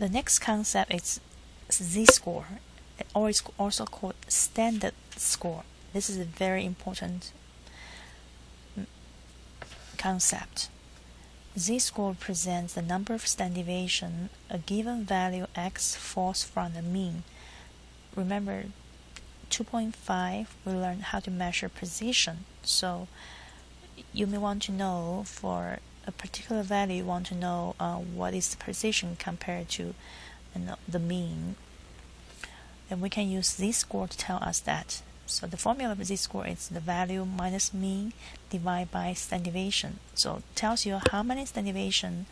The next concept is z-score, or it's also called standard score. This is a very important concept. Z-score represents the number of standard deviation a given value x falls from the mean. Remember, 2.5 we learned how to measure precision. So you may want to know for a particular value, you want to know what is the precision compared to the mean. And we can use z-score to tell us that. So the formula of z-score is the value minus mean divided by standard deviation. So it tells you how many standard deviation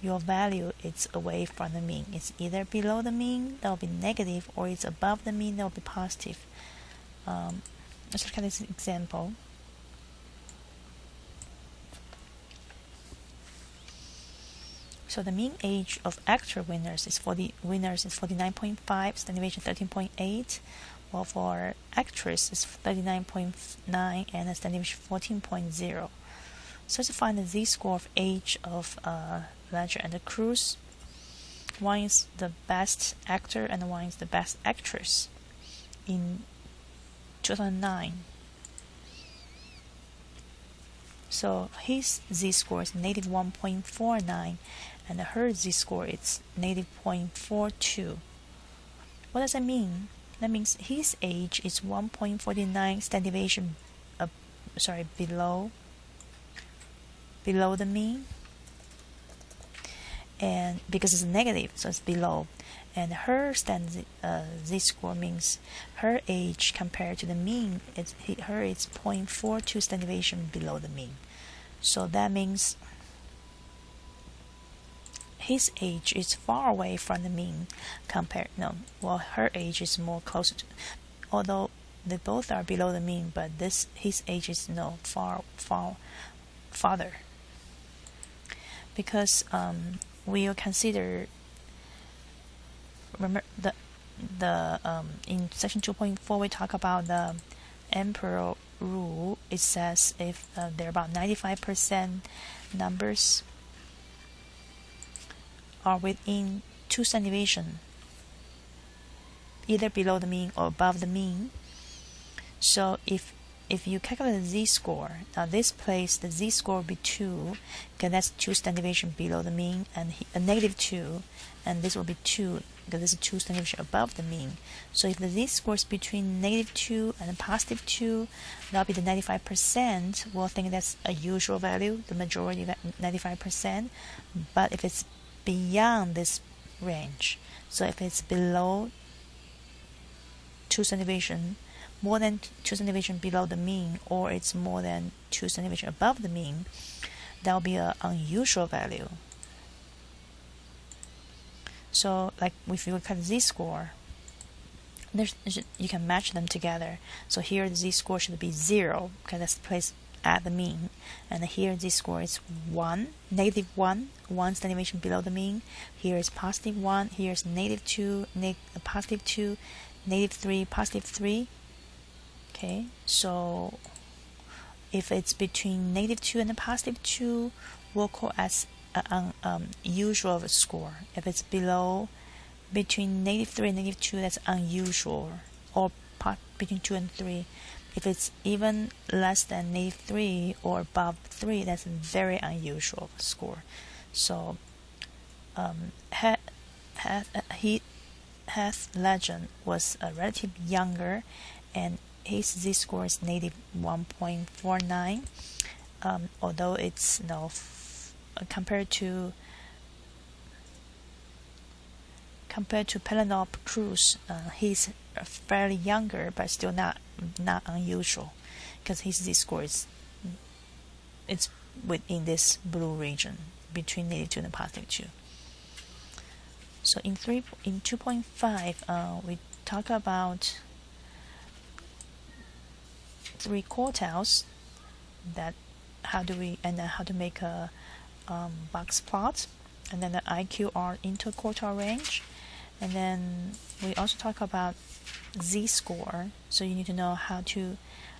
your value is away from the mean. It's either below the mean, that will be negative, or it's above the mean, that will be positive. Let's look at this example. So the mean age of actual winners is 49.5, standard deviation 13.8. Well, for actress is 39.9 and the standard deviation 14.0. So to find the z-score of age of Ledger and Cruz, one is the best actor and one is the best actress in 2009. So his z-score is negative 1.49 and her z-score is negative 0.42. What does that mean? That means his age is 1.49 standard deviation below the mean, and because it's negative, so it's below. And her z-score means her age compared to the mean, her is 0.42 standard deviation below the mean. So that means his age is far away from the mean her age is more closer to, although they both are below the mean, but his age is farther. Because we'll consider, remember in section 2.4 we talk about the emperor rule. It says if there are about 95% numbers are within 2 standard deviation, either below the mean or above the mean. So if you calculate the z-score, now this place the z-score will be 2, because that's 2 standard deviation below the mean, and a negative 2, and this will be 2 because this is 2 standard deviation above the mean. So if the z-score is between negative 2 and positive 2, that'll be the 95%. We'll think that's a usual value, the majority 95%. But if it's beyond this range, so if it's below 2 standard deviation, more than 2 standard deviation below the mean, or it's more than 2 standard deviation above the mean, that will be an unusual value. So like if you look at z-score, you can match them together. So here the z-score should be 0, because that's the place at the mean, and here z-score is 1, negative 1 standard deviation below the mean. Here is positive 1, here is negative 2, positive 2, negative 3, positive 3. Okay, so if it's between negative 2 and positive 2, we'll call as an usual score. If it's between negative 3 and negative 2, that's unusual, or between 2 and 3. If it's even less than negative 3 or above 3, that's a very unusual score. So Heath Ledger was relatively younger, and his z-score is negative 1.49. Although it's compared to Penelope Cruz, he's fairly younger, but still not unusual, because his z-score it's within this blue region between negative 2 and positive 2. So in 2.5, we talk about 3 quartiles, that how to make a box plot, and then the IQR interquartile range, and then we also talk about z-score. So you need to know how to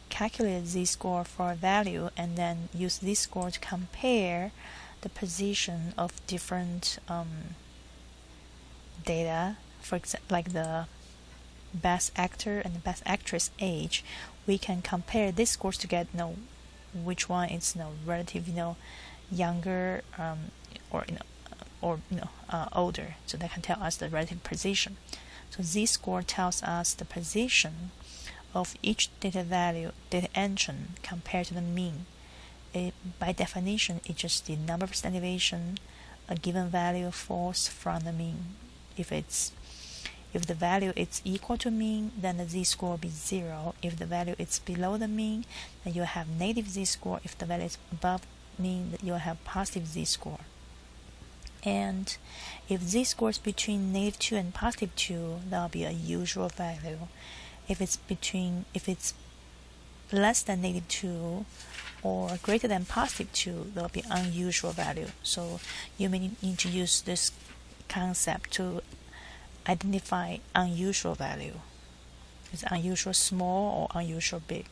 calculate z-score for a value, and then use z-score to compare the position of different data, for example, like the best actor and the best actress age, we can compare these scores to get which one is relative younger or older. So that can tell us the relative position. So z-score tells us the position of each data entry compared to the mean. By definition, it's just the number of standard deviation a given value falls from the mean. If the value is equal to mean, then the z-score will be 0. If the value is below the mean, then you have negative z-score. If the value is above mean, then you'll have positive z-score. And if z-score is between -2 and +2, that'll be a usual value. If it's less than -2 or greater than +2, there'll be unusual value. So you may need to use this concept to identify unusual value. Is unusual small or unusual big?